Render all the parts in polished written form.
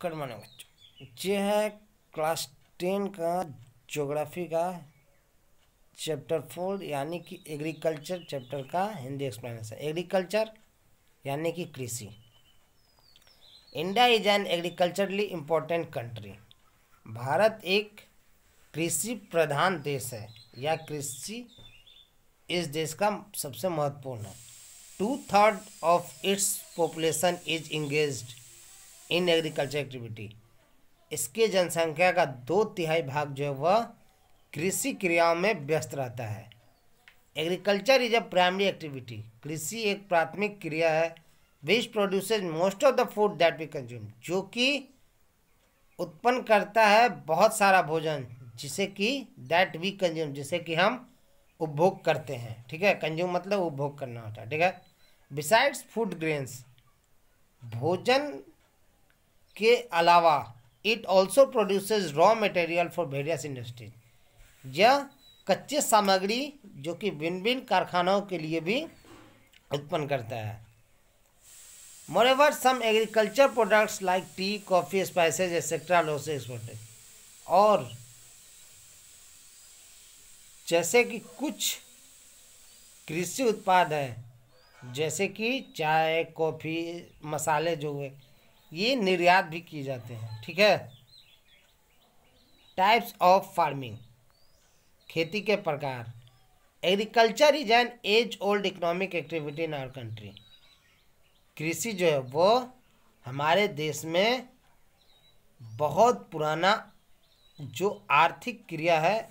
Good morning बच्चों। ये है क्लास 10 का ज्योग्राफी का चैप्टर 4 यानी कि एग्रीकल्चर चैप्टर का हिंदी एक्सप्लेनेशन। एग्रीकल्चर यानी कि कृषि। India is an agriculturally important country. Bharat एक कृषि प्रधान देश है या कृषि इस देश का सबसे महत्वपूर्ण है। 2/3 of its population is engaged in agriculture activity. इसके जनसंख्या का 2/3 भाग जो है वह कृषि क्रियाओं में व्यस्त रहता है। Agriculture is a primary activity. कृषि एक प्राथमिक क्रिया है which produces most of the food that we consume, जो कि उत्पन्न करता है बहुत सारा भोजन जिसे कि दैट वी कंज्यूम, जिसे कि हम उपभोग करते हैं। ठीक है, कंज्यूम मतलब उपभोग करना होता है। ठीक है, बिसाइड्स फूड ग्रेन्स, भोजन के अलावा it also produces raw material for various industries. यह कच्चे सामग्री जो कि भिन्न भिन्न कारखानों के लिए भी उत्पन्न करता है। Moreover some agriculture products like tea, coffee, spices etcetera also exported. और जैसे कि कुछ कृषि उत्पाद हैं जैसे कि चाय, कॉफ़ी, मसाले जो हुए ये निर्यात भी किए जाते हैं। ठीक है। टाइप्स ऑफ फार्मिंग, खेती के प्रकार। Agriculture is an age old economic activity in our country. कृषि जो है वो हमारे देश में बहुत पुराना जो आर्थिक क्रिया है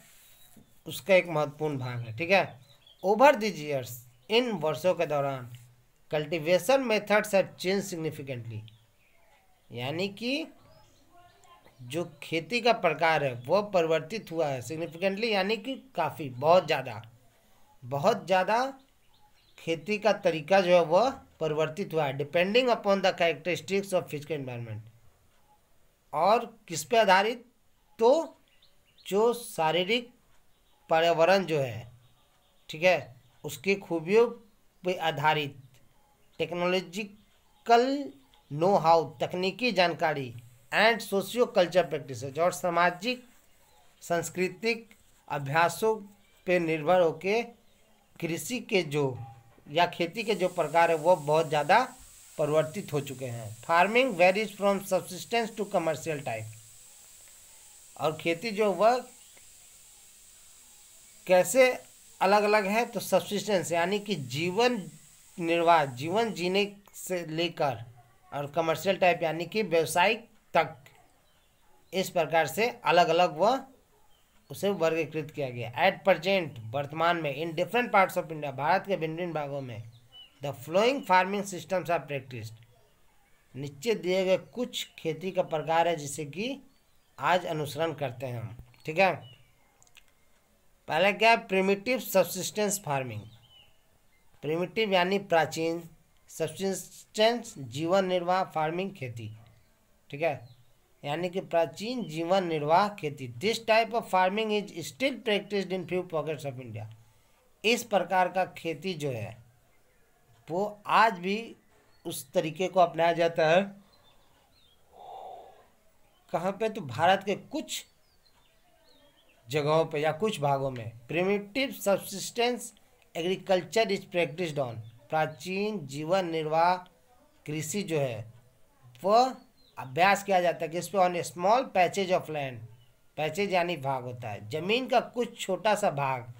उसका एक महत्वपूर्ण भाग है। ठीक है। ओवर दिस ईयर्स, इन वर्षों के दौरान cultivation methods have change significantly, यानी कि जो खेती का प्रकार है वह परिवर्तित हुआ है सिग्निफिकेंटली, यानी कि काफ़ी बहुत ज़्यादा खेती का तरीका जो है वह परिवर्तित हुआ है। Depending upon the characteristics of physical environment. और किस पे आधारित? तो जो शारीरिक पर्यावरण जो है, ठीक है, उसकी खूबियों पे आधारित टेक्नोलॉजिकल नो हाउ, तकनीकी जानकारी, एंड सोशियो कल्चर प्रैक्टिसेज, और सामाजिक सांस्कृतिक अभ्यासों पे निर्भर होके कृषि के जो या खेती के जो प्रकार है वो बहुत ज़्यादा परिवर्तित हो चुके हैं। Farming varies from subsistence to commercial type. और खेती जो वह कैसे अलग अलग है? तो सब्सिस्टेंस यानी कि जीवन निर्वाह, जीवन जीने से लेकर, और कमर्शियल टाइप यानी कि व्यवसायिक तक, इस प्रकार से अलग अलग वह उसे वर्गीकृत किया गया। एट प्रेजेंट, वर्तमान में, in different parts of India, भारत के भिन्न भिन्न भागों में, the following farming systems are practised. नीचे दिए गए कुछ खेती का प्रकार है जिसे कि आज अनुसरण करते हैं हम। ठीक है। पहले क्या है? Primitive subsistence farming. प्रिमिटिव यानी प्राचीन, सब्सिस्टेंस जीवन निर्वाह, फार्मिंग खेती। ठीक है, यानी कि प्राचीन जीवन निर्वाह खेती। This type of farming is still practised in few pockets of India. इस प्रकार का खेती जो है वो आज भी उस तरीके को अपनाया जाता है। कहाँ पे? तो भारत के कुछ जगहों पे या कुछ भागों में primitive subsistence agriculture is practised on. प्राचीन जीवन निर्वाह कृषि जो है वह अभ्यास किया जाता है कि इस पे on small patches of land. Patches यानी भाग होता है, जमीन का कुछ छोटा सा भाग,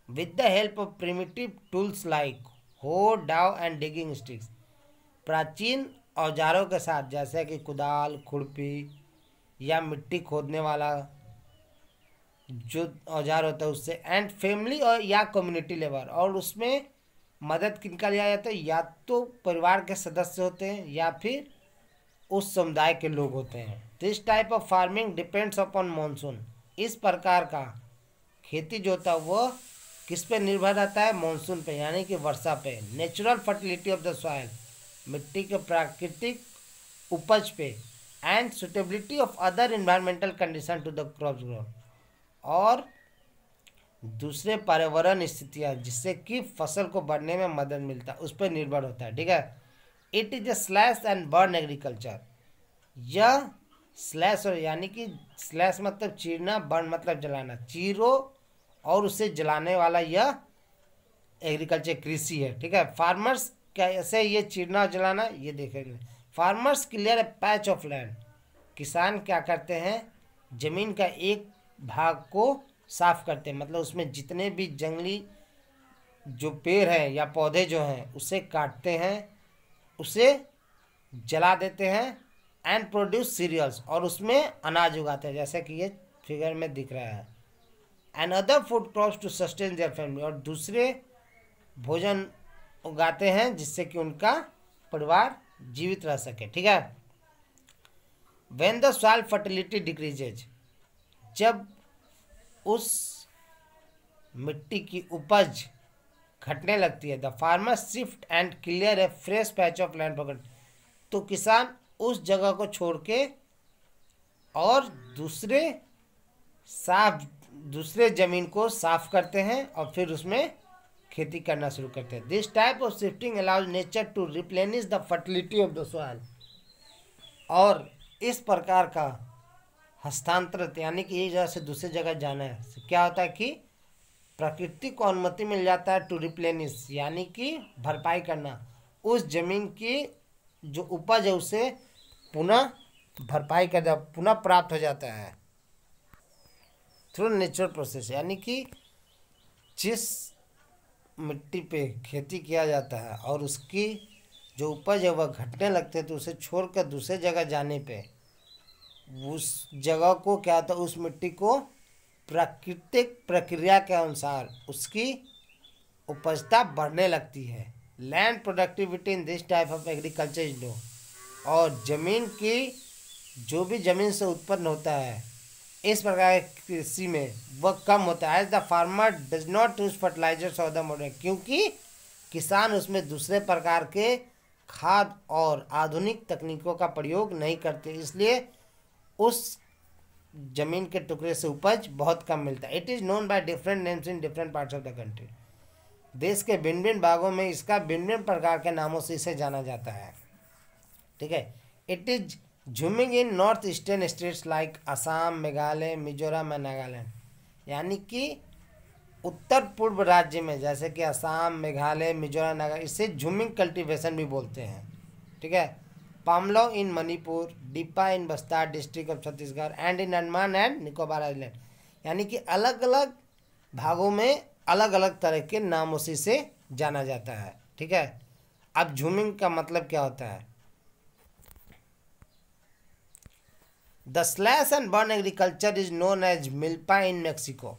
with the help of primitive tools like हो, डाव एंड डिगिंग स्टिक्स। प्राचीन औजारों के साथ जैसे कि कुदाल, खुरपी या मिट्टी खोदने वाला जो औजार होता है उससे, एंड फैमिली और या कम्युनिटी लेबर। और उसमें मदद किनका लिया जाता है? या तो परिवार के सदस्य होते हैं या फिर उस समुदाय के लोग होते हैं। This type of farming depends upon monsoon. इस प्रकार का खेती जो होता है वह किस पे निर्भर रहता है? मानसून पे, यानी कि वर्षा पे। Natural fertility of the soil, मिट्टी के प्राकृतिक उपज पे, and suitability of other environmental condition to the crops growth, और दूसरे पर्यावरण स्थितियाँ जिससे कि फसल को बढ़ने में मदद मिलता है उस पर निर्भर होता है। ठीक है। It is A slash and burn agriculture. यह स्लैश और यानी कि स्लैश मतलब चीरना, बर्न मतलब जलाना, चीरो और उसे जलाने वाला यह एग्रीकल्चर कृषि है। ठीक है, फार्मर्स कैसे ये चीरना और जलाना ये देखेंगे। Farmers clear A patch of land, किसान क्या करते हैं, जमीन का एक भाग को साफ करते हैं, मतलब उसमें जितने भी जंगली जो पेड़ हैं या पौधे जो हैं उसे काटते हैं, उसे जला देते हैं, एंड प्रोड्यूस सीरियल्स, और उसमें अनाज उगाते हैं, जैसे कि ये फिगर में दिख रहा है, and other food crops to sustain their family, और दूसरे भोजन उगाते हैं जिससे कि उनका परिवार जीवित रह सके। ठीक है, when the soil fertility decreases, जब उस मिट्टी की उपज घटने लगती है, the farmer shift and clear A fresh patch of land for, तो किसान उस जगह को छोड़ के और दूसरे जमीन को साफ करते हैं और फिर उसमें खेती करना शुरू करते हैं। This type of shifting allows nature to replenish the fertility of the soil, और इस प्रकार का हस्तांतरित यानी कि एक जगह से दूसरी जगह जाना है, क्या होता है कि प्रकृति को अनुमति मिल जाता है टू रिप्लेनिश यानी कि भरपाई करना, उस जमीन की जो उपज है उसे पुनः भरपाई कर पुनः प्राप्त हो जाता है थ्रू नेचुरल प्रोसेस, यानी कि जिस मिट्टी पे खेती किया जाता है और उसकी जो उपज है वह घटने लगते हैं, तो उसे छोड़कर दूसरे जगह जाने पे उस जगह को क्या होता है, उस मिट्टी को प्राकृतिक प्रक्रिया के अनुसार उसकी उपजता बढ़ने लगती है। Land productivity in this type of agriculture is low, और ज़मीन की जो भी ज़मीन से उत्पन्न होता है इस प्रकार की कृषि में वह कम होता है। As the farmer does not use fertilisers और द मॉडर्न, क्योंकि किसान उसमें दूसरे प्रकार के खाद और आधुनिक तकनीकों का प्रयोग नहीं करते, इसलिए उस जमीन के टुकड़े से उपज बहुत कम मिलता है। It is known by different names in different parts of the country, देश के भिन्न भिन्न भागों में इसका भिन्न भिन्न प्रकार के नामों से इसे जाना जाता है। ठीक है, it is jhuming in north eastern states like Assam, Meghalaya, Mizoram and Nagaland, यानी कि उत्तर पूर्व राज्य में जैसे कि असम, मेघालय, मिजोरम, नागालैंड, इसे झूमिंग कल्टीवेशन भी बोलते हैं। ठीक है, Pamlou in Manipur, Dipa in Bastar district of Chhattisgarh, and in Andaman and Nicobar island, यानी कि अलग अलग भागों में अलग अलग तरह के नामों से इसे जाना जाता है। ठीक है, अब झूमिंग का मतलब क्या होता है। The slash and burn agriculture is known as milpa in Mexico,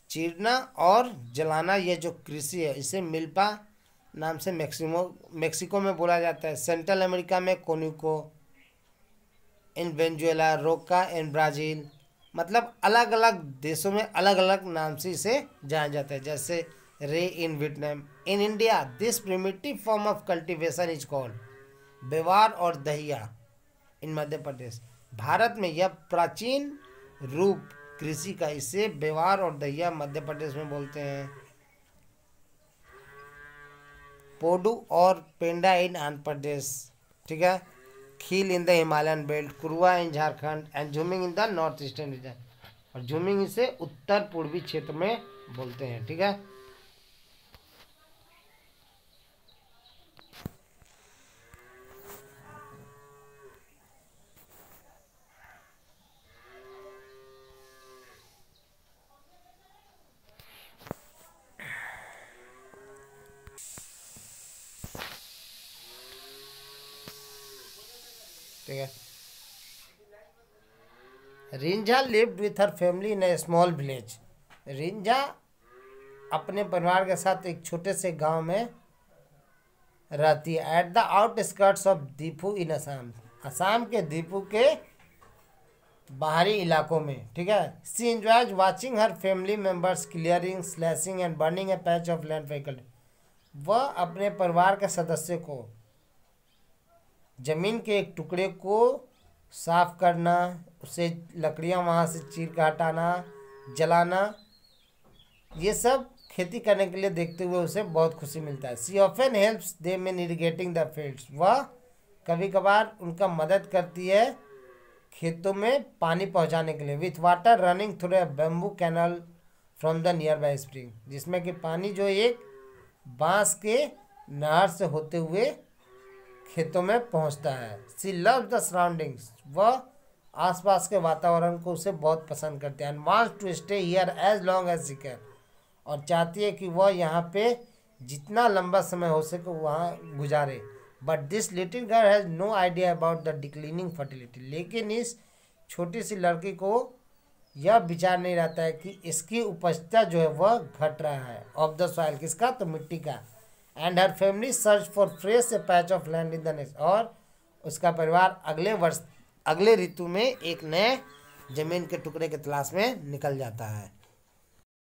चीरना और जलाना ये जो कृषि है इसे मिल्पा नाम से मेक्सिको में बोला जाता है। सेंट्रल अमेरिका में कोनिको, इन वेनेजुएला, रोका इन ब्राज़ील, मतलब अलग अलग देशों में अलग अलग नाम से इसे जाना जाता है, जैसे ray in Vietnam. In India this primitive form of cultivation is called Bewar और दहिया इन मध्य प्रदेश, भारत में यह प्राचीन रूप कृषि का इसे बेवार और दहिया मध्य प्रदेश में बोलते हैं। पोडू और पेंडा इन आंध्र प्रदेश, ठीक है, Khil in the Himalayan belt, Kuruwa in Jharkhand, and jhumming in the north eastern region, और झूमिंग इसे उत्तर पूर्वी क्षेत्र में बोलते हैं। ठीक है, ठीक है। Rinjha lived with her family in a small village, Rinjha अपने परिवार के साथ एक छोटे से गांव में रहती है। At the outskirts of Diphu in Assam, Assam के दीफू के बाहरी इलाकों में। ठीक है, she enjoys watching her family members clearing, slashing and burning a patch of land vehicle, वह अपने परिवार के सदस्य को जमीन के एक टुकड़े को साफ करना, उसे लकड़ियां वहाँ से चीर के हटाना, जलाना, ये सब खेती करने के लिए देखते हुए उसे बहुत खुशी मिलता है। She often helps them in irrigating the fields, वह कभी कभार उनका मदद करती है खेतों में पानी पहुंचाने के लिए, with water running through a bamboo canal from the nearby spring, जिसमें कि पानी जो एक बांस के नहर से होते हुए खेतों में पहुंचता है। सी लव द सराउंडिंग्स, वह आसपास के वातावरण को उसे बहुत पसंद करते हैं। And wants to stay here as long as she can, और चाहती है कि वह यहाँ पे जितना लंबा समय हो सके वहाँ गुजारे। But this little girl has no idea about the declining fertility, लेकिन इस छोटी सी लड़की को यह विचार नहीं रहता है कि इसकी उपजता जो है वह घट रहा है। ऑफ द सॉइल, किसका, तो मिट्टी का। And her family search for fresh A patch of land in the next, और उसका परिवार अगले वर्ष अगले ऋतु में एक नए जमीन के टुकड़े के तलाश में निकल जाता है।